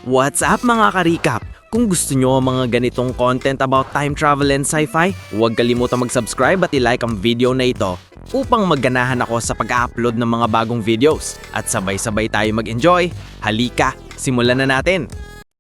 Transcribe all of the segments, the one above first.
What's up mga ka-recap? Kung gusto nyo ang mga ganitong content about time travel and sci-fi, huwag kalimutang mag-subscribe at i-like ang video na ito upang magganahan ako sa pag-upload ng mga bagong videos at sabay-sabay tayo mag-enjoy. Halika, simulan na natin!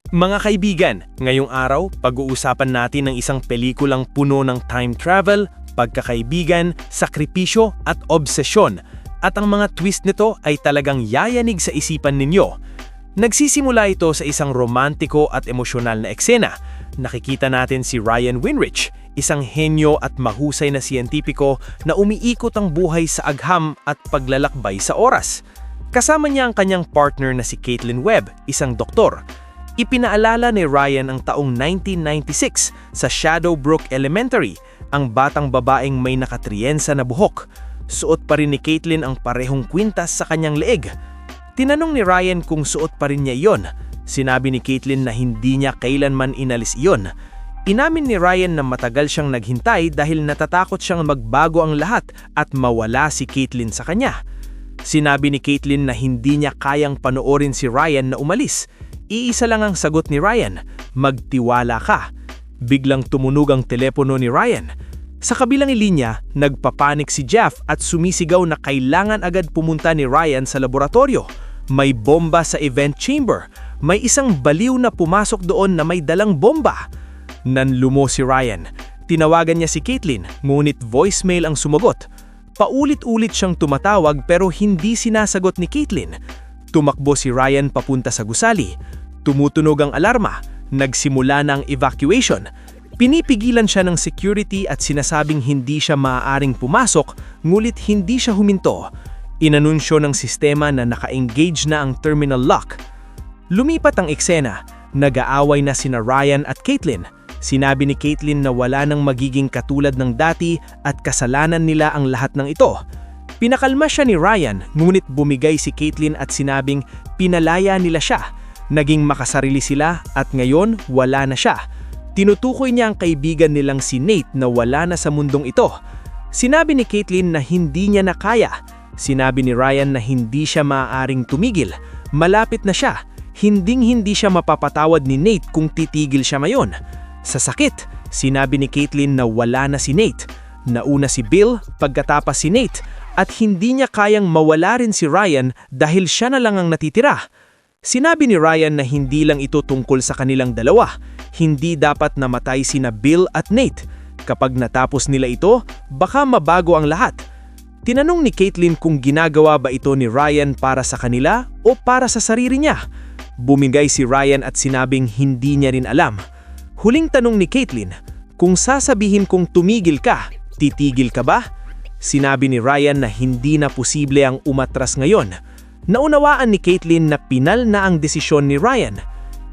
Mga kaibigan, ngayong araw, pag-uusapan natin ng isang pelikulang puno ng time travel, pagkakaibigan, sakripisyo at obsesyon. At ang mga twist nito ay talagang yayanig sa isipan ninyo. Nagsisimula ito sa isang romantiko at emosyonal na eksena. Nakikita natin si Ryan Winrich, isang henyo at mahusay na siyentipiko na umiikot ang buhay sa agham at paglalakbay sa oras. Kasama niya ang kanyang partner na si Caitlin Webb, isang doktor. Ipinaalala ni Ryan ang taong 1996 sa Shadowbrook Elementary, ang batang babaeng may nakatriyensa na buhok. Suot pa rin ni Caitlin ang parehong kwintas sa kanyang leeg. Tinanong ni Ryan kung suot pa rin niya iyon. Sinabi ni Caitlin na hindi niya kailanman inalis iyon. Inamin ni Ryan na matagal siyang naghintay dahil natatakot siyang magbago ang lahat at mawala si Caitlin sa kanya. Sinabi ni Caitlin na hindi niya kayang panoorin si Ryan na umalis. Iisa lang ang sagot ni Ryan, magtiwala ka. Biglang tumunog ang telepono ni Ryan. Sa kabilang linya, nagpapanik si Jeff at sumisigaw na kailangan agad pumunta ni Ryan sa laboratorio. May bomba sa event chamber. May isang baliw na pumasok doon na may dalang bomba. Nanlumo si Ryan. Tinawagan niya si Caitlin, ngunit voicemail ang sumagot. Paulit-ulit siyang tumatawag pero hindi sinasagot ni Caitlin. Tumakbo si Ryan papunta sa gusali. Tumutunog ang alarma. Nagsimula na ang evacuation. Pinipigilan siya ng security at sinasabing hindi siya maaaring pumasok, ngulit hindi siya huminto. Inanunsyo ng sistema na naka-engage na ang terminal lock. Lumipat ang eksena. Nag-aaway na sina Ryan at Caitlin. Sinabi ni Caitlin na wala nang magiging katulad ng dati at kasalanan nila ang lahat ng ito. Pinakalma siya ni Ryan, ngunit bumigay si Caitlin at sinabing pinalaya nila siya. Naging makasarili sila at ngayon wala na siya. Tinutukoy niya ang kaibigan nilang si Nate na wala na sa mundong ito. Sinabi ni Caitlin na hindi niya na kaya. Sinabi ni Ryan na hindi siya maaaring tumigil. Malapit na siya. Hinding-hindi siya mapapatawad ni Nate kung titigil siya ngayon. Sa sakit, sinabi ni Caitlin na wala na si Nate. Nauna si Bill, pagkatapos si Nate. At hindi niya kayang mawala rin si Ryan dahil siya na lang ang natitira. Sinabi ni Ryan na hindi lang ito tungkol sa kanilang dalawa. Hindi dapat namatay sina Bill at Nate. Kapag natapos nila ito, baka mabago ang lahat. Tinanong ni Caitlin kung ginagawa ba ito ni Ryan para sa kanila o para sa sarili niya. Bumigay si Ryan at sinabing hindi niya rin alam. Huling tanong ni Caitlin, kung sasabihin kong tumigil ka, titigil ka ba? Sinabi ni Ryan na hindi na posible ang umatras ngayon. Naunawaan ni Caitlin na pinal na ang desisyon ni Ryan.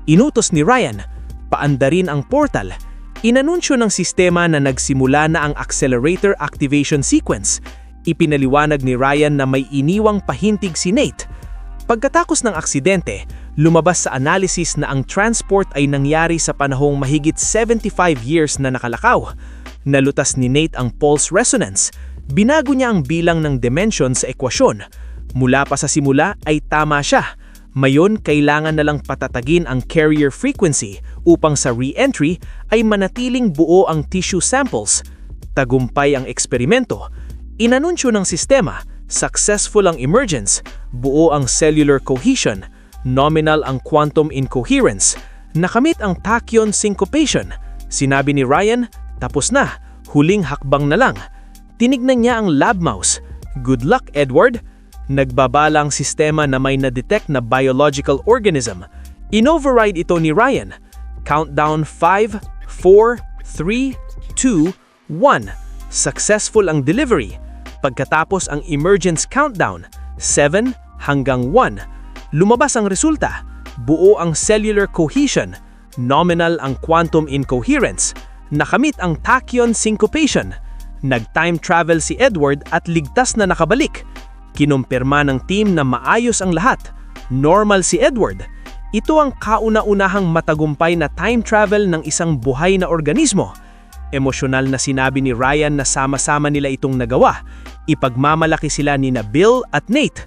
Inutos ni Ryan, paandarin ang portal. Inanunsyo ng sistema na nagsimula na ang accelerator activation sequence. Ipinaliwanag ni Ryan na may iniwang pahintig si Nate. Pagkatapos ng aksidente, lumabas sa analysis na ang transport ay nangyari sa panahong mahigit 75 years na nakalakaw. Nalutas ni Nate ang pulse resonance. Binago niya ang bilang ng dimension sa ekwasyon. Mula pa sa simula ay tama siya. Mayon, kailangan na lang patatagin ang carrier frequency upang sa re-entry ay manatiling buo ang tissue samples. Tagumpay ang eksperimento. Inanunsyo ng sistema, successful ang emergence, buo ang cellular cohesion, nominal ang quantum incoherence, nakamit ang tachyon syncopation. Sinabi ni Ryan, tapos na, huling hakbang na lang. Tinignan niya ang lab mouse. Good luck, Edward. Nagbabala ang sistema na may na-detect na biological organism. In-override ito ni Ryan. Countdown 5, 4, 3, 2, 1. Successful ang delivery. Pagkatapos ang emergence countdown, 7 hanggang 1. Lumabas ang resulta. Buo ang cellular cohesion. Nominal ang quantum incoherence. Nakamit ang tachyon syncopation. Nag-time travel si Edward at ligtas na nakabalik. Kinumpirma ng team na maayos ang lahat. Normal si Edward. Ito ang kauna-unahang matagumpay na time travel ng isang buhay na organismo. Emosyonal na sinabi ni Ryan na sama-sama nila itong nagawa. Ipagmamalaki sila ni Bill at Nate.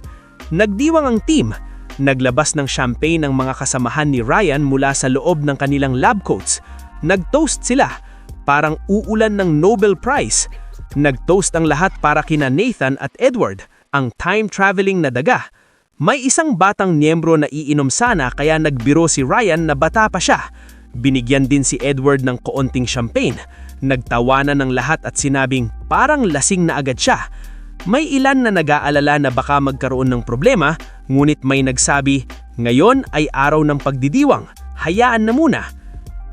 Nagdiwang ang team. Naglabas ng champagne ang mga kasamahan ni Ryan mula sa loob ng kanilang lab coats. Nag-toast sila, parang uulan ng Nobel Prize. Nag-toast ang lahat para kina Nathan at Edward, ang time-traveling na daga. May isang batang miyembro na iinom sana kaya nagbiro si Ryan na bata pa siya. Binigyan din si Edward ng koonting champagne. Nagtawanan ng lahat at sinabing parang lasing na agad siya. May ilan na nag-aalala na baka magkaroon ng problema, ngunit may nagsabi, ngayon ay araw ng pagdidiwang, hayaan na muna.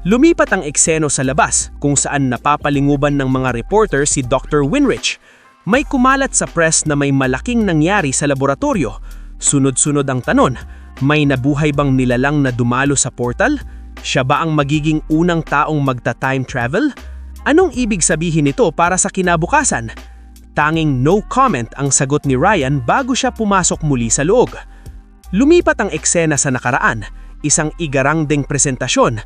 Lumipat ang ekseno sa labas kung saan napapalinguban ng mga reporter si Dr. Winrich. May kumalat sa press na may malaking nangyari sa laboratorio. Sunod-sunod ang tanong, may nabuhay bang nilalang na dumalo sa portal? Siya ba ang magiging unang taong magta-time travel? Anong ibig sabihin nito para sa kinabukasan? Tanging no comment ang sagot ni Ryan bago siya pumasok muli sa loob. Lumipat ang eksena sa nakaraan, isang igarangdeng presentasyon.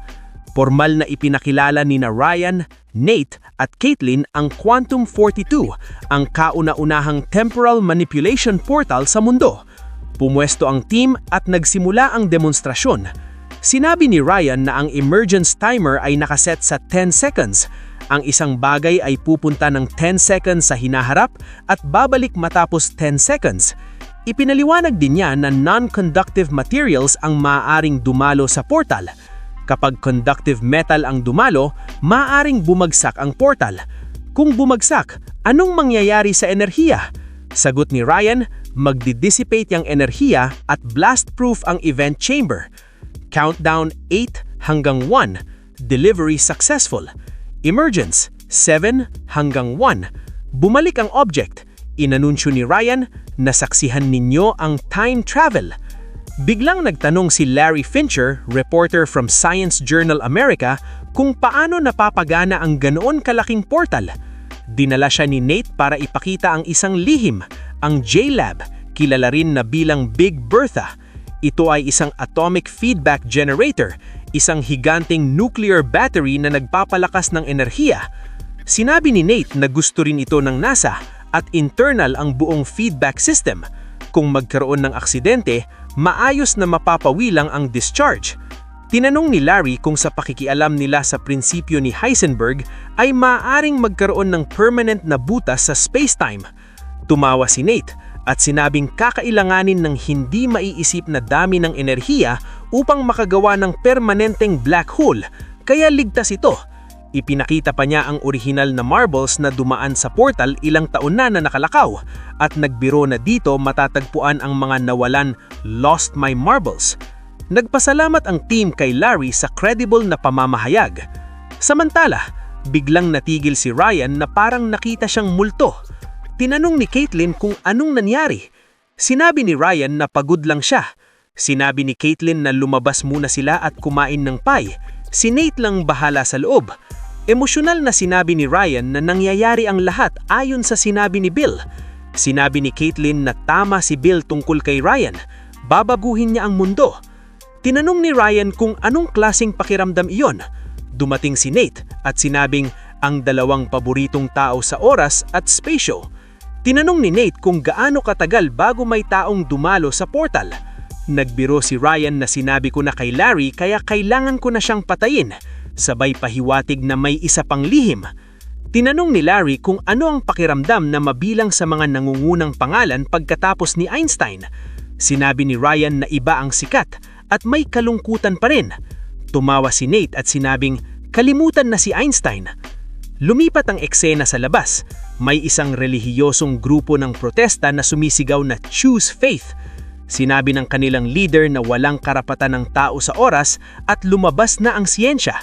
Formal na ipinakilala ni na Ryan, Nate at Caitlin ang Quantum 42, ang kauna-unahang temporal manipulation portal sa mundo. Pumwesto ang team at nagsimula ang demonstrasyon. Sinabi ni Ryan na ang emergence timer ay nakaset sa 10 seconds. Ang isang bagay ay pupunta ng 10 seconds sa hinaharap at babalik matapos 10 seconds. Ipinaliwanag din niya na non-conductive materials ang maaaring dumalo sa portal. Kapag conductive metal ang dumalo, maaaring bumagsak ang portal. Kung bumagsak, anong mangyayari sa enerhiya? Sagot ni Ryan, magdi-dissipate ang enerhiya at blast-proof ang event chamber. Countdown 8 hanggang 1, delivery successful. Emergence 7 hanggang 1. Bumalik ang object. Inanunsyo ni Ryan na saksihan ninyo ang time travel. Biglang nagtanong si Larry Fincher, reporter from Science Journal America, kung paano napapagana ang ganoon kalaking portal. Dinala siya ni Nate para ipakita ang isang lihim, ang J-Lab, kilala rin na bilang Big Bertha. Ito ay isang atomic feedback generator, isang higanting nuclear battery na nagpapalakas ng enerhiya. Sinabi ni Nate na gusto rin ito ng NASA at internal ang buong feedback system. Kung magkaroon ng aksidente, maayos na mapapawilang ang discharge. Tinanong ni Larry kung sa pakikialam nila sa prinsipyo ni Heisenberg ay maaaring magkaroon ng permanent na butas sa spacetime. Tumawa si Nate at sinabing kakailanganin ng hindi maiisip na dami ng enerhiya upang makagawa ng permanenteng black hole, kaya ligtas ito. Ipinakita pa niya ang orihinal na marbles na dumaan sa portal ilang taon na nakalakaw at nagbiro na dito matatagpuan ang mga nawalan Lost My Marbles. Nagpasalamat ang team kay Larry sa credible na pamamahayag. Samantala, biglang natigil si Ryan na parang nakita siyang multo. Tinanong ni Caitlin kung anong nangyari. Sinabi ni Ryan na pagod lang siya. Sinabi ni Caitlin na lumabas muna sila at kumain ng pie. Si Nate lang bahala sa loob. Emosyonal na sinabi ni Ryan na nangyayari ang lahat ayon sa sinabi ni Bill. Sinabi ni Caitlin na tama si Bill tungkol kay Ryan. Babaguhin niya ang mundo. Tinanong ni Ryan kung anong klaseng pakiramdam iyon. Dumating si Nate at sinabing ang dalawang paboritong tao sa oras at spatio. Tinanong ni Nate kung gaano katagal bago may taong dumalo sa portal. Nagbiro si Ryan na sinabi ko na kay Larry kaya kailangan ko na siyang patayin. Sabay pahiwatig na may isa pang lihim. Tinanong ni Larry kung ano ang pakiramdam na mabilang sa mga nangungunang pangalan pagkatapos ni Einstein. Sinabi ni Ryan na iba ang sikat at may kalungkutan pa rin. Tumawa si Nate at sinabing kalimutan na si Einstein. Lumipat ang eksena sa labas. May isang relihiyosong grupo ng protesta na sumisigaw na Choose Faith. Sinabi ng kanilang leader na walang karapatan ng tao sa oras at lumabas na ang siyensya.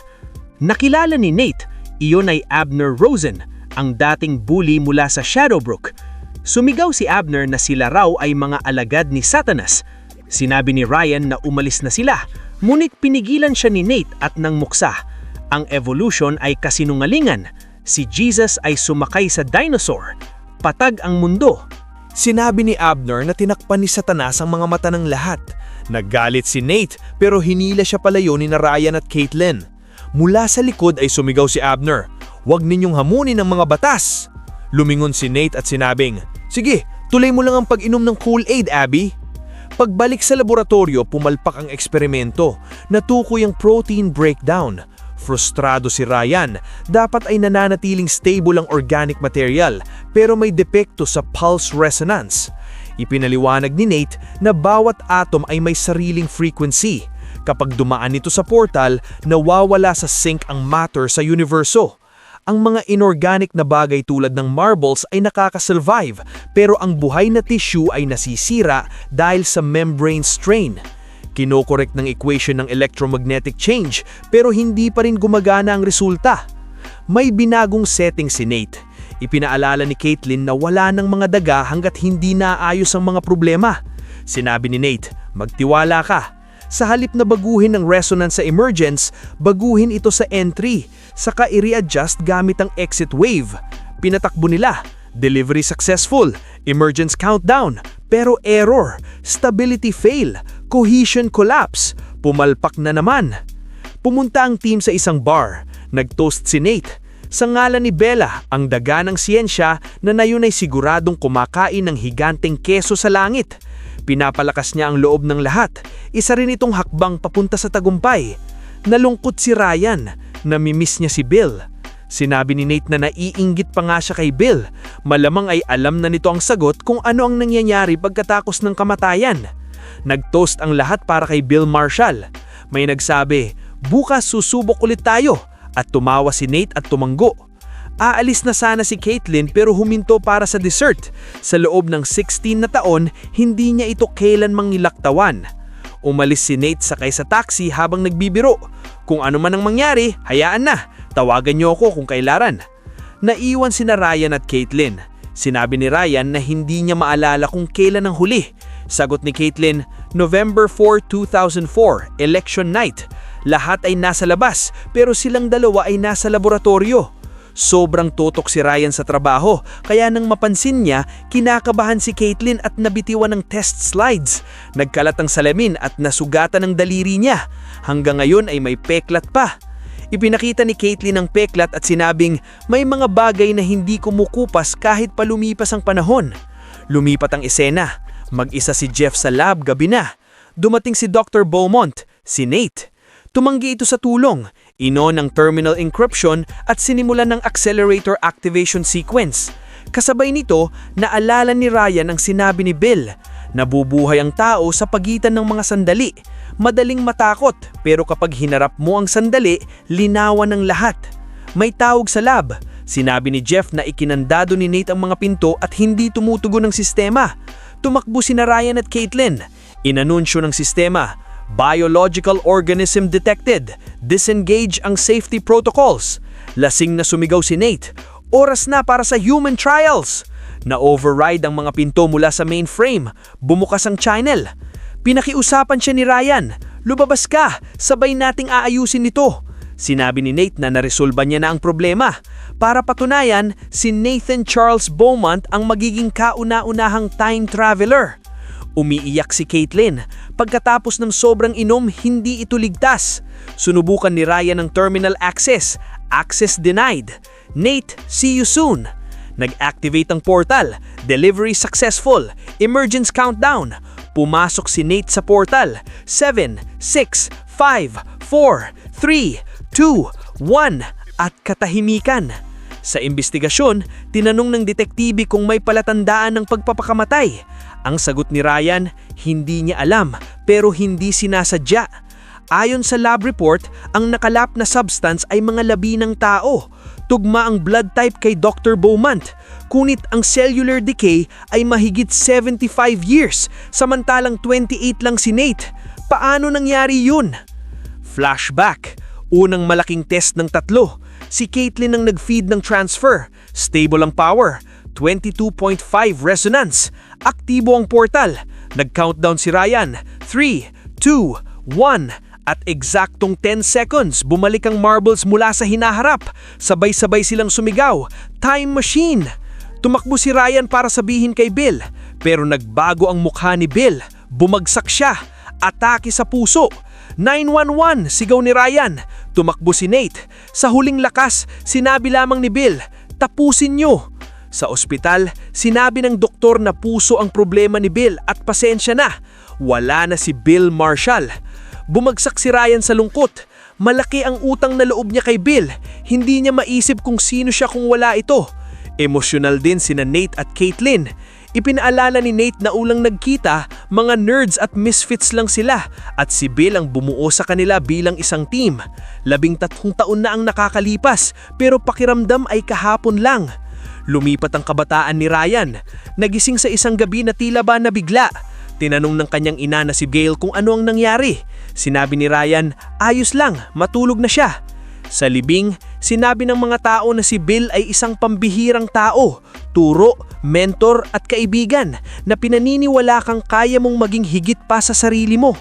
Nakilala ni Nate, iyon ay Abner Rosen, ang dating bully mula sa Shadowbrook. Sumigaw si Abner na sila raw ay mga alagad ni Satanas. Sinabi ni Ryan na umalis na sila, ngunit pinigilan siya ni Nate at nang muksa. Ang evolution ay kasinungalingan. Si Jesus ay sumakay sa dinosaur. Patag ang mundo. Sinabi ni Abner na tinakpan ni Satanas ang mga mata ng lahat. Naggalit si Nate pero hinila siya palayo ni Ryan at Caitlin. Mula sa likod ay sumigaw si Abner, "Huwag ninyong hamunin ang mga batas!" Lumingon si Nate at sinabing, "Sige, tuloy mo lang ang pag-inom ng Kool-Aid, Abby." Pagbalik sa laboratorio, pumalpak ang eksperimento. Natukoy ang protein breakdown. Frustrado si Ryan. Dapat ay nananatiling stable ang organic material, pero may depekto sa pulse resonance. Ipinaliwanag ni Nate na bawat atom ay may sariling frequency. Kapag dumaan ito sa portal, nawawala sa sync ang matter sa universo. Ang mga inorganic na bagay tulad ng marbles ay nakakasurvive, pero ang buhay na tissue ay nasisira dahil sa membrane strain. Kinokorek ng equation ng electromagnetic change, pero hindi pa rin gumagana ang resulta. May binagong setting si Nate. Ipinaalala ni Caitlin na wala ng mga daga hanggat hindi naayos ang mga problema. Sinabi ni Nate, magtiwala ka. Sa halip na baguhin ang resonance sa emergence, baguhin ito sa entry, saka i-readjust gamit ang exit wave. Pinatakbo nila, delivery successful, emergence countdown, pero error, stability fail, cohesion collapse, pumalpak na naman. Pumunta ang team sa isang bar, nag-toast si Nate. Sa ngalan ni Bella, ang daga ng siyensya na nayon ay siguradong kumakain ng higanteng keso sa langit. Pinapalakas niya ang loob ng lahat. Isa rin itong hakbang papunta sa tagumpay. Nalungkot si Ryan. Namimiss niya si Bill. Sinabi ni Nate na naiinggit pa nga siya kay Bill. Malamang ay alam na nito ang sagot kung ano ang nangyayari pagkatapos ng kamatayan. Nag-toast ang lahat para kay Bill Marshall. May nagsabi, bukas susubok ulit tayo. At tumawa si Nate at tumanggo. Aalis na sana si Caitlin pero huminto para sa dessert. Sa loob ng 16 na taon, hindi niya ito kailanmang nilaktawan. Umalis si Nate sakay sa taxi habang nagbibiro. Kung ano man ang mangyari, hayaan na. Tawagan niyo ako kung kailaran. Naiwan sina Ryan at Caitlin. Sinabi ni Ryan na hindi niya maalala kung kailan ang huli. Sagot ni Caitlin, November 4, 2004, election night. Lahat ay nasa labas pero silang dalawa ay nasa laboratorio. Sobrang tutok si Ryan sa trabaho, kaya nang mapansin niya, kinakabahan si Caitlin at nabitiwan ng test slides. Nagkalat ang salamin at nasugatan ang daliri niya. Hanggang ngayon ay may peklat pa. Ipinakita ni Caitlin ang peklat at sinabing may mga bagay na hindi kumukupas kahit pa lumipas ang panahon. Lumipat ang eksena. Mag-isa si Jeff sa lab gabi na. Dumating si Dr. Beaumont, si Nate. Tumanggi ito sa tulong. Inon ang terminal encryption at sinimulan ng accelerator activation sequence. Kasabay nito, naalala ni Ryan ang sinabi ni Bill. Nabubuhay ang tao sa pagitan ng mga sandali. Madaling matakot, pero kapag hinarap mo ang sandali, linawan ng lahat. May tawag sa lab. Sinabi ni Jeff na ikinandado ni Nate ang mga pinto at hindi tumutugon ang sistema. Tumakbo sina Ryan at Caitlin. Inanunsyo ng sistema, biological organism detected. Disengage ang safety protocols. Lasing na sumigaw si Nate. Oras na para sa human trials. Na-override ang mga pinto mula sa mainframe. Bumukas ang channel. Pinakiusapan siya ni Ryan. Lumabas ka, sabay nating aayusin ito. Sinabi ni Nate na naresolba niya na ang problema. Para patunayan, si Nathan Charles Beaumont ang magiging kauna-unahang time traveler. Umiiyak si Caitlin. Pagkatapos ng sobrang inom, hindi ito ligtas. Sunubukan ni Ryan ang terminal access. Access denied. Nate, see you soon. Nag-activate ang portal. Delivery successful. Emergence countdown. Pumasok si Nate sa portal. 7, 6, 5, 4, 3, 2, 1 at katahimikan. Sa imbestigasyon, tinanong ng detektibe kung may palatandaan ng pagpapakamatay. Ang sagot ni Ryan, hindi niya alam pero hindi sinasadya. Ayon sa lab report, ang nakalap na substance ay mga labi ng tao. Tugma ang blood type kay Dr. Beaumont. Kunit ang cellular decay ay mahigit 75 years, samantalang 28 lang si Nate. Paano nangyari yun? Flashback. Unang malaking test ng tatlo. Si Caitlin ang nag-feed ng transfer. Stable ang power. 22.5 resonance. Aktibo ang portal. Nag-countdown si Ryan. 3, 2, 1. At eksaktong 10 seconds, bumalik ang marbles mula sa hinaharap. Sabay-sabay silang sumigaw. Time machine! Tumakbo si Ryan para sabihin kay Bill. Pero nagbago ang mukha ni Bill. Bumagsak siya. Atake sa puso. 911! Sigaw ni Ryan. Tumakbo si Nate. Sa huling lakas, sinabi lamang ni Bill, tapusin nyo! Sa ospital, sinabi ng doktor na puso ang problema ni Bill at pasensya na. wala na si Bill Marshall. Bumagsak si Ryan sa lungkot. Malaki ang utang na loob niya kay Bill. Hindi niya maisip kung sino siya kung wala ito. Emosyonal din sina Nate at Caitlyn. Ipinaalala ni Nate na ulang nagkita, mga nerds at misfits lang sila at si Bill ang bumuo sa kanila bilang isang team. 13 taon na ang nakakalipas pero pakiramdam ay kahapon lang. Lumipat ang kabataan ni Ryan. Nagising sa isang gabi na tila ba nabigla. Tinanong ng kanyang ina na si Gail kung ano ang nangyari. Sinabi ni Ryan, ayos lang, matulog na siya. Sa libing, sinabi ng mga tao na si Bill ay isang pambihirang tao, turo, mentor at kaibigan na pinaniniwala kang kaya mong maging higit pa sa sarili mo.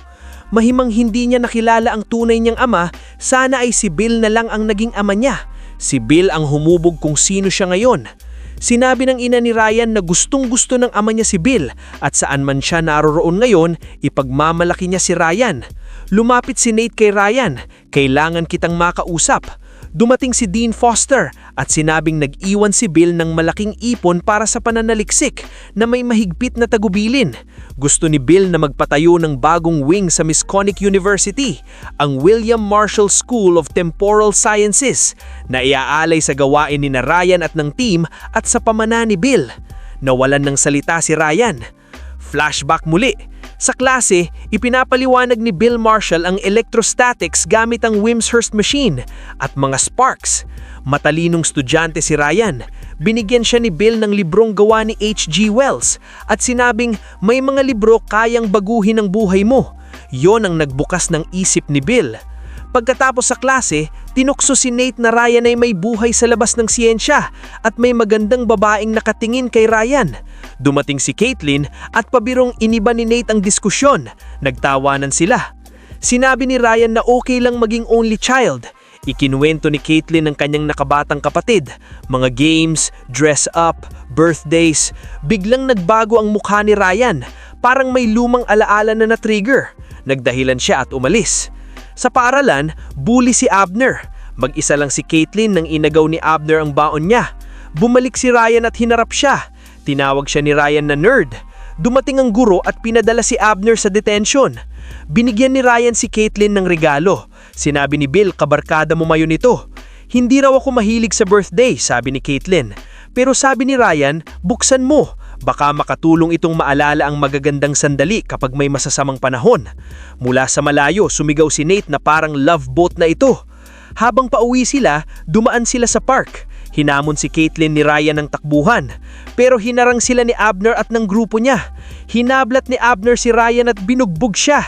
Mahimang hindi niya nakilala ang tunay niyang ama, sana ay si Bill na lang ang naging ama niya. Si Bill ang humubog kung sino siya ngayon. Sinabi ng ina ni Ryan na gustong-gusto ng ama niya si Bill at saan man siya naroroon ngayon, ipagmamalaki niya si Ryan. Lumapit si Nate kay Ryan, kailangan kitang makausap. Dumating si Dean Foster at sinabing nag-iwan si Bill ng malaking ipon para sa pananaliksik na may mahigpit na tagubilin. Gusto ni Bill na magpatayo ng bagong wing sa Misconnic University, ang William Marshall School of Temporal Sciences, na iaalay sa gawain ni Ryan at ng team at sa pamana ni Bill. Nawalan ng salita si Ryan. Flashback muli. Sa klase, ipinapaliwanag ni Bill Marshall ang electrostatics gamit ang Wimshurst machine at mga sparks. Matalinong estudyante si Ryan. Binigyan siya ni Bill ng librong gawa ni H.G. Wells at sinabing may mga libro kayang baguhin ang buhay mo. Yon ang nagbukas ng isip ni Bill. Pagkatapos sa klase, tinukso si Nate na Ryan ay may buhay sa labas ng siyensya at may magandang babaeng nakatingin kay Ryan. Dumating si Caitlyn at pabirong iniba ni Nate ang diskusyon. Nagtawanan sila. Sinabi ni Ryan na okay lang maging only child. Ikinuwento ni Caitlyn ang kanyang nakabatang kapatid. Mga games, dress up, birthdays. Biglang nagbago ang mukha ni Ryan. Parang may lumang alaala na na-trigger. Nagdahilan siya at umalis. Sa paaralan, bully si Abner. Mag-isa lang si Caitlyn nang inagaw ni Abner ang baon niya. Bumalik si Ryan at hinarap siya. Tinawag siya ni Ryan na nerd. Dumating ang guro at pinadala si Abner sa detention. Binigyan ni Ryan si Caitlyn ng regalo. Sinabi ni Bill, kabarkada mo mayon ito. Hindi raw ako mahilig sa birthday, sabi ni Caitlyn. Pero sabi ni Ryan, buksan mo. Baka makatulong itong maalala ang magagandang sandali kapag may masasamang panahon. Mula sa malayo, sumigaw si Nate na parang love boat na ito. Habang pauwi sila, dumaan sila sa park. Hinamon si Caitlyn ni Ryan ng takbuhan. Pero hinarang sila ni Abner at ng grupo niya. Hinablat ni Abner si Ryan at binugbog siya.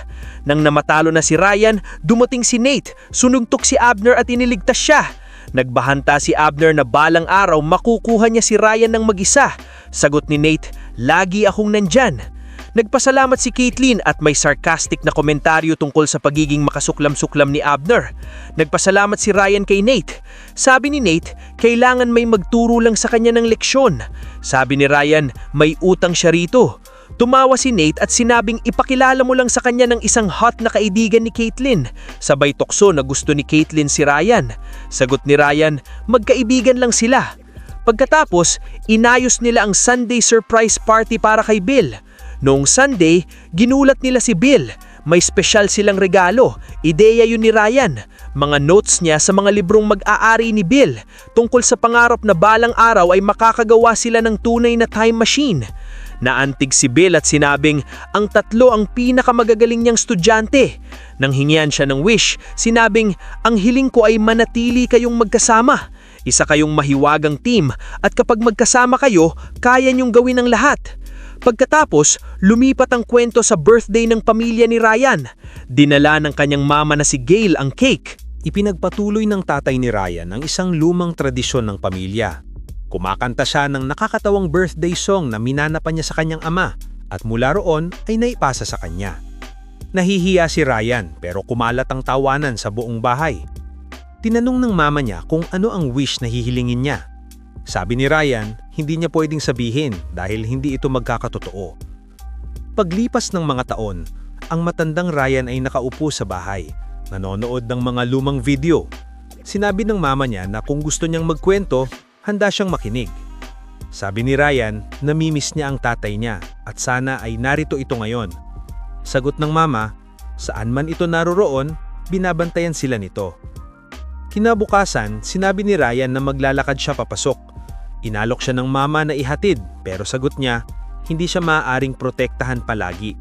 Nang namatalo na si Ryan, dumating si Nate. Sunugtok si Abner at iniligtas siya. Nagbahanta si Abner na balang araw makukuha niya si Ryan ng mag-isa. Sagot ni Nate, lagi akong nandyan. Nagpasalamat si Caitlyn at may sarcastic na komentaryo tungkol sa pagiging makasuklam-suklam ni Abner. Nagpasalamat si Ryan kay Nate. Sabi ni Nate, kailangan may magturo lang sa kanya ng leksyon. Sabi ni Ryan, may utang siya rito. Tumawa si Nate at sinabing ipakilala mo lang sa kanya ng isang hot na kaibigan ni Caitlyn. Sabay tukso na gusto ni Caitlyn si Ryan. Sagot ni Ryan, magkaibigan lang sila. Pagkatapos, inayos nila ang Sunday surprise party para kay Bill. Noong Sunday, ginulat nila si Bill. May espesyal silang regalo. Ideya yun ni Ryan. Mga notes niya sa mga librong mag-aari ni Bill tungkol sa pangarap na balang araw ay makakagawa sila ng tunay na time machine. Naantig si Bill at sinabing ang tatlo ang pinakamagagaling niyang estudyante. Nang hingian siya ng wish, sinabing ang hiling ko ay manatili kayong magkasama. Isa kayong mahiwagang team at kapag magkasama kayo, kaya niyong gawin ang lahat. Pagkatapos, lumipat ang kwento sa birthday ng pamilya ni Ryan. Dinala ng kanyang mama na si Gail ang cake. Ipinagpatuloy ng tatay ni Ryan ang isang lumang tradisyon ng pamilya. Kumakanta siya ng nakakatawang birthday song na minanapan niya sa kanyang ama at mula roon ay naipasa sa kanya. Nahihiya si Ryan pero kumalat ang tawanan sa buong bahay. Tinanong ng mama niya kung ano ang wish na hihilingin niya. Sabi ni Ryan, hindi niya pwedeng sabihin dahil hindi ito magkakatotoo. Paglipas ng mga taon, ang matandang Ryan ay nakaupo sa bahay, nanonood ng mga lumang video. Sinabi ng mama niya na kung gusto niyang magkwento, handa siyang makinig. Sabi ni Ryan, namimiss niya ang tatay niya at sana ay narito ito ngayon. Sagot ng mama, saan man ito naroroon, binabantayan sila nito. Kinabukasan, sinabi ni Ryan na maglalakad siya papasok. Inalok siya ng mama na ihatid, pero sagot niya, hindi siya maaaring protektahan palagi.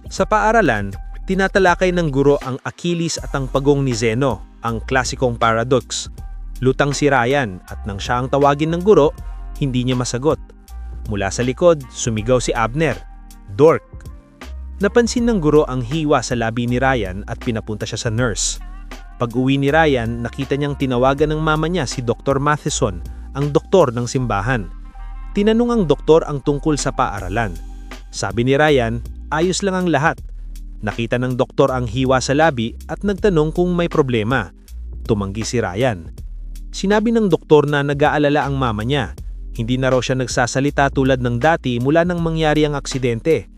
Sa paaralan, tinatalakay ng guro ang Achilles at ang pagong ni Zeno, ang klasikong paradox. Lutang si Ryan at nang siya ang tawagin ng guro, hindi niya masagot. Mula sa likod, sumigaw si Abner, "Dork!" Napansin ng guro ang hiwa sa labi ni Ryan at pinapunta siya sa nurse. Pag-uwi ni Ryan, nakita niyang tinawagan ng mama niya si Dr. Matheson, ang doktor ng simbahan. Tinanong ang doktor ang tungkol sa paaralan. Sabi ni Ryan, ayos lang ang lahat. Nakita ng doktor ang hiwa sa labi at nagtanong kung may problema. Tumanggi si Ryan. Sinabi ng doktor na nag-aalala ang mama niya. Hindi na raw siya nagsasalita tulad ng dati mula nang mangyari ang aksidente.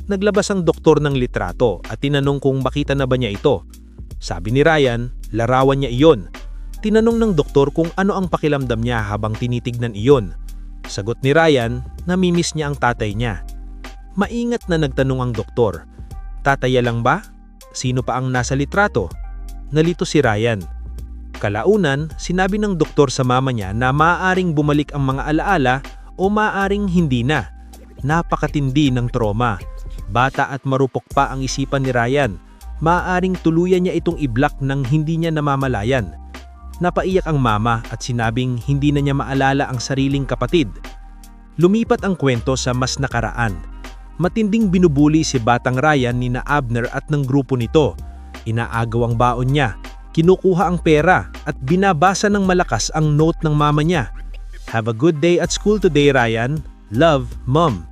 Naglabas ang doktor ng litrato at tinanong kung makita na ba niya ito. Sabi ni Ryan, larawan niya iyon. Tinanong ng doktor kung ano ang pakiramdam niya habang tinitignan iyon. Sagot ni Ryan, namimiss niya ang tatay niya. Maingat na nagtanong ang doktor, tataya lang ba? Sino pa ang nasa litrato? Nalito si Ryan. Kalaunan, sinabi ng doktor sa mama niya na maaaring bumalik ang mga alaala o maaaring hindi na. Napakatindi ng trauma. Bata at marupok pa ang isipan ni Ryan. Maaaring tuluyan niya itong i-block nang hindi niya namamalayan. Napaiyak ang mama at sinabing hindi na niya maalala ang sariling kapatid. Lumipat ang kwento sa mas nakaraan. Matinding binubuli si Batang Ryan ni na Abner at ng grupo nito. Inaagaw ang baon niya, kinukuha ang pera at binabasa ng malakas ang note ng mama niya. "Have a good day at school today, Ryan. Love, Mom."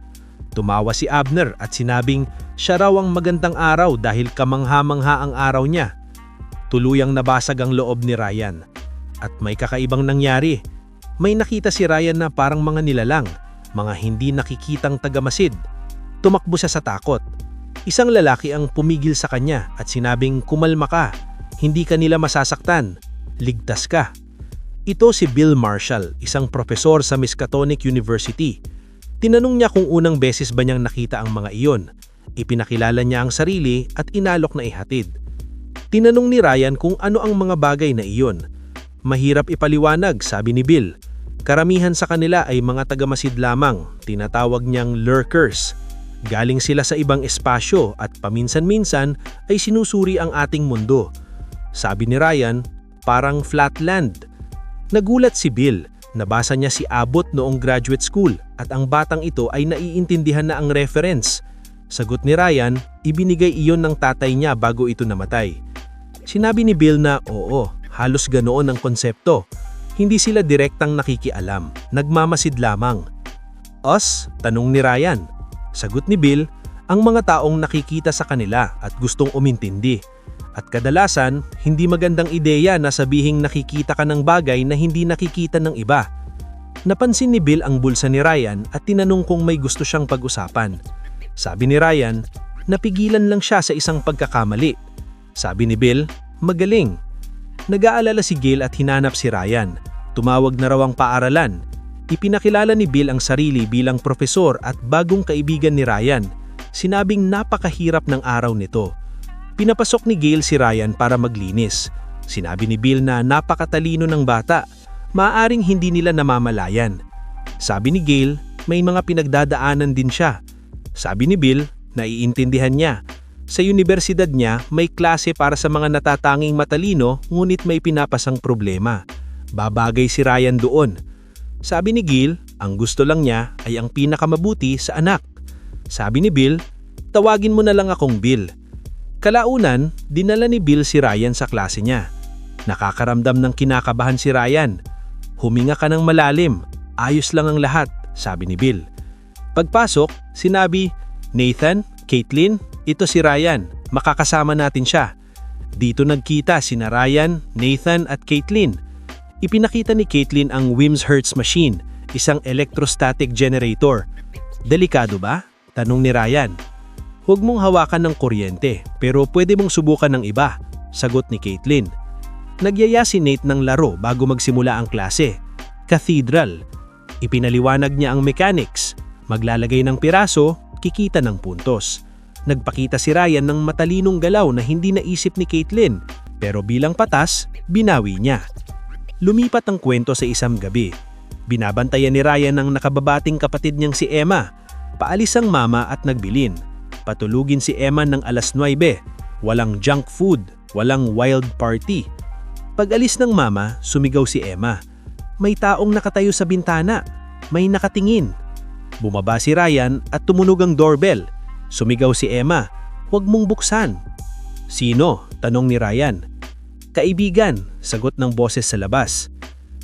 Tumawa si Abner at sinabing siya raw ang magandang araw dahil kamangha-mangha ang araw niya. Tuluyang nabasag ang loob ni Ryan. At may kakaibang nangyari. May nakita si Ryan na parang mga nilalang, mga hindi nakikitang tagamasid. Tumakbo siya sa takot. Isang lalaki ang pumigil sa kanya at sinabing, "Kumalma ka, hindi ka nila masasaktan, ligtas ka." Ito si Bill Marshall, isang propesor sa Miskatonic University. Tinanong niya kung unang beses ba niyang nakita ang mga iyon. Ipinakilala niya ang sarili at inalok na ihatid. Tinanong ni Ryan kung ano ang mga bagay na iyon. Mahirap ipaliwanag, sabi ni Bill. Karamihan sa kanila ay mga tagamasid lamang, tinatawag niyang lurkers. Galing sila sa ibang espasyo at paminsan-minsan ay sinusuri ang ating mundo. Sabi ni Ryan, parang flatland. Nagulat si Bill. Nabasa niya si Abbott noong graduate school at ang batang ito ay naiintindihan na ang reference. Sagot ni Ryan, ibinigay iyon ng tatay niya bago ito namatay. Sinabi ni Bill na oo, halos ganoon ang konsepto. Hindi sila direktang nakikialam, nagmamasid lamang. Us? Tanong ni Ryan. Sagot ni Bill, ang mga taong nakikita sa kanila at gustong umintindi. At kadalasan, hindi magandang ideya na sabihing nakikita ka ng bagay na hindi nakikita ng iba. Napansin ni Bill ang bulsa ni Ryan at tinanong kung may gusto siyang pag-usapan. Sabi ni Ryan, napigilan lang siya sa isang pagkakamali. Sabi ni Bill, magaling. Nag-aalala si Gail at hinanap si Ryan. Tumawag na raw ang paaralan. Ipinakilala ni Bill ang sarili bilang profesor at bagong kaibigan ni Ryan. Sinabing napakahirap ng araw nito. Pinapasok ni Gail si Ryan para maglinis. Sinabi ni Bill na napakatalino ng bata. Maaaring hindi nila namamalayan. Sabi ni Gail, may mga pinagdadaanan din siya. Sabi ni Bill, naiintindihan niya. Sa universidad niya, may klase para sa mga natatanging matalino ngunit may pinapasang problema. Babagay si Ryan doon. Sabi ni Gail, ang gusto lang niya ay ang pinakamabuti sa anak. Sabi ni Bill, tawagin mo na lang akong Bill. Kalaunan, dinala ni Bill si Ryan sa klase niya. Nakakaramdam ng kinakabahan si Ryan. Huminga ka ng malalim, ayos lang ang lahat, sabi ni Bill. Pagpasok, sinabi, Nathan, Caitlin, ito si Ryan, makakasama natin siya. Dito nagkita sina Ryan, Nathan at Caitlin. Ipinakita ni Caitlin ang Wimshurst machine, isang electrostatic generator. Delikado ba? Tanong ni Ryan. Huwag mong hawakan ng kuryente, pero pwede mong subukan ng iba, sagot ni Caitlin. Nagyaya si Nate ng laro bago magsimula ang klase. Cathedral. Ipinaliwanag niya ang mechanics. Maglalagay ng piraso, kikita ng puntos. Nagpakita si Ryan ng matalinong galaw na hindi naisip ni Caitlin, pero bilang patas, binawi niya. Lumipat ang kwento sa isang gabi. Binabantayan ni Ryan ang nakababating kapatid niyang si Emma. Paalis ang mama at nagbilin. Patulugin si Emma ng 9:00. Walang junk food, walang wild party. Pag-alis ng mama, sumigaw si Emma. May taong nakatayo sa bintana. May nakatingin. Bumaba si Ryan at tumunog ang doorbell. Sumigaw si Emma, "Huwag mong buksan." "Sino?" tanong ni Ryan. "Kaibigan," sagot ng boses sa labas.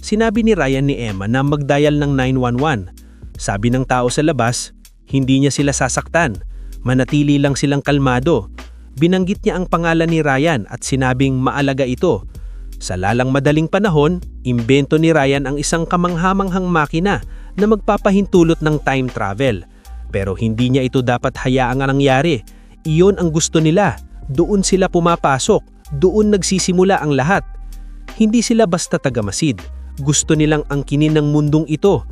Sinabi ni Ryan ni Emma na mag-dial ng 911. Sabi ng tao sa labas, hindi niya sila sasaktan. Manatili lang silang kalmado. Binanggit niya ang pangalan ni Ryan at sinabing maalaga ito. Sa lalang madaling panahon, imbento ni Ryan ang isang kamanghamanghang makina na magpapahintulot ng time travel. Pero hindi niya ito dapat hayaang nangyari. Iyon ang gusto nila. Doon sila pumapasok. Doon nagsisimula ang lahat. Hindi sila basta tagamasid. Gusto nilang angkinin ng mundong ito.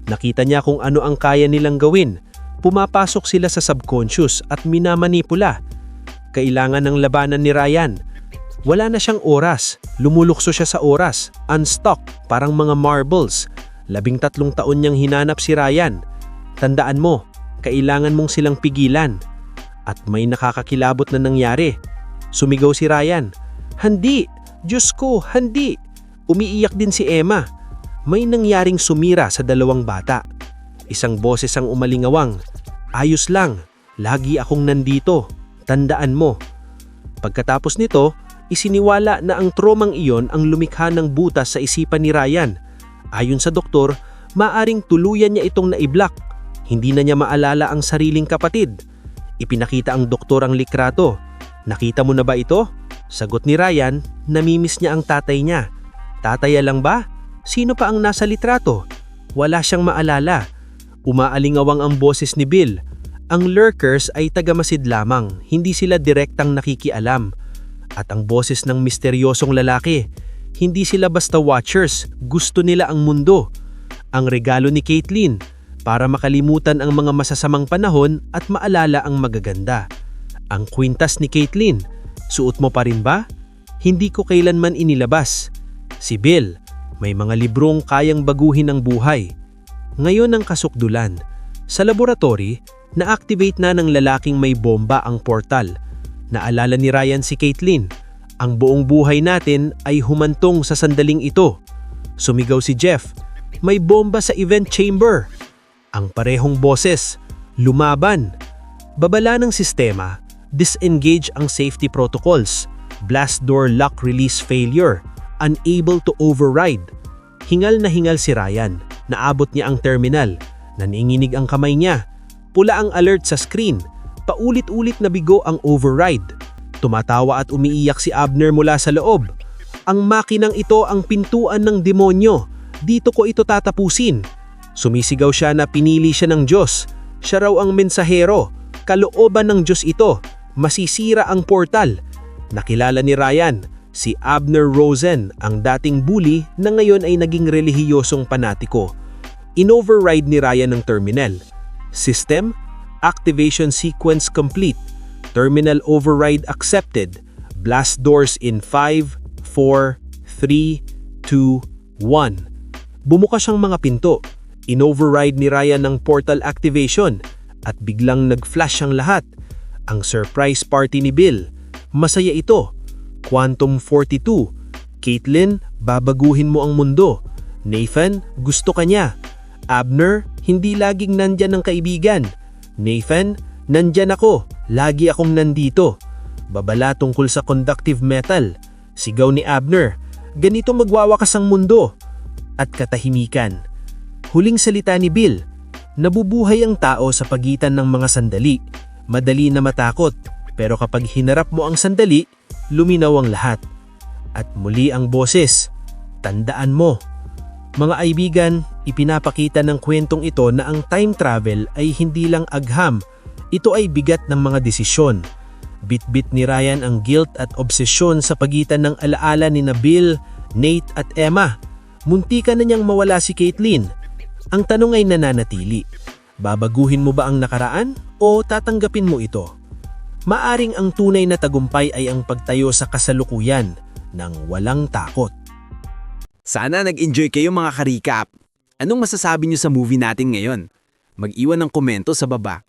Nakita niya kung ano ang kaya nilang gawin. Pumapasok sila sa subconscious at minamanipula. Kailangan ng labanan ni Ryan. Wala na siyang oras. Lumulukso siya sa oras. Unstuck, parang mga marbles. 13 taon niyang hinanap si Ryan. Tandaan mo, kailangan mong silang pigilan. At may nakakakilabot na nangyari. Sumigaw si Ryan. "Handi! Diyos ko, handi!" Umiiyak din si Emma. May nangyaring sumira sa 2 bata. Isang boses ang umalingawang. "Ayos lang, lagi akong nandito. Tandaan mo." Pagkatapos nito, isiniwala na ang tromang iyon ang lumikha ng butas sa isipan ni Ryan. Ayon sa doktor, maaring tuluyan niya itong naiblock. Hindi na niya maalala ang sariling kapatid. Ipinakita ang doktor ang likrato. "Nakita mo na ba ito?" Sagot ni Ryan, namimiss niya ang tatay niya. Tataya lang ba? Sino pa ang nasa litrato? Wala siyang maalala. Umaalingawang ang boses ni Bill. Ang lurkers ay tagamasid lamang, hindi sila direktang nakikialam. At ang boses ng misteryosong lalaki, hindi sila basta watchers, gusto nila ang mundo. Ang regalo ni Caitlin, para makalimutan ang mga masasamang panahon at maalala ang magaganda. Ang kwintas ni Caitlin, suot mo pa rin ba? Hindi ko kailanman inilabas. Si Bill, may mga librong kayang baguhin ang buhay. Ngayon ang kasukdulan. Sa laboratory, na-activate na ng lalaking may bomba ang portal. Naalala ni Ryan si Caitlin. Ang buong buhay natin ay humantong sa sandaling ito. Sumigaw si Jeff, "May bomba sa event chamber!" Ang parehong boses, lumaban. Babala ng sistema, disengage ang safety protocols, blast door lock release failure, unable to override. Hingal na hingal si Ryan. Naabot niya ang terminal. Naninginig ang kamay niya. Pula ang alert sa screen. Paulit-ulit na bigo ang override. Tumatawa at umiiyak si Abner mula sa loob. "Ang makinang ito ang pintuan ng demonyo. Dito ko ito tatapusin." Sumisigaw siya na pinili siya ng Diyos. Siya raw ang mensahero. Kalooban ng Diyos ito. Masisira ang portal. Nakilala ni Ryan, si Abner Rosen, ang dating bully na ngayon ay naging relihiyosong panatiko. In-override ni Ryan ang terminal. System, activation sequence complete. Terminal override accepted. Blast doors in 5, 4, 3, 2, 1. Bumukas ang mga pinto. In-override ni Ryan ang portal activation at biglang nag-flash ang lahat. Ang surprise party ni Bill. Masaya ito. Quantum 42. Caitlin, babaguhin mo ang mundo. Nathan, gusto ka niya. Abner, hindi laging nandyan ang kaibigan. Nathan, nandyan ako. Lagi akong nandito. Babala tungkol sa conductive metal. Sigaw ni Abner, ganito magwawakas ang mundo. At katahimikan. Huling salita ni Bill, nabubuhay ang tao sa pagitan ng mga sandali. Madali na matakot, pero kapag hinarap mo ang sandali, luminaw ang lahat. At muli ang boses, tandaan mo. Mga kaibigan, ipinapakita ng kwentong ito na ang time travel ay hindi lang agham, ito ay bigat ng mga desisyon. Bit-bit ni Ryan ang guilt at obsesyon sa pagitan ng alaala ni Bill, Nate at Emma. Muntika na niyang mawala si Caitlin. Ang tanong ay nananatili, babaguhin mo ba ang nakaraan o tatanggapin mo ito? maaring ang tunay na tagumpay ay ang pagtayo sa kasalukuyan ng walang takot. Sana nag-enjoy kayo mga ka-recap. Anong masasabi niyo sa movie natin ngayon? Mag-iwan ng komento sa baba.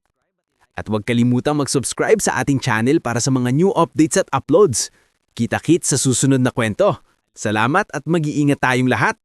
At huwag kalimutang mag-subscribe sa ating channel para sa mga new updates at uploads. Kita-kits sa susunod na kwento. Salamat at mag-iingat tayong lahat!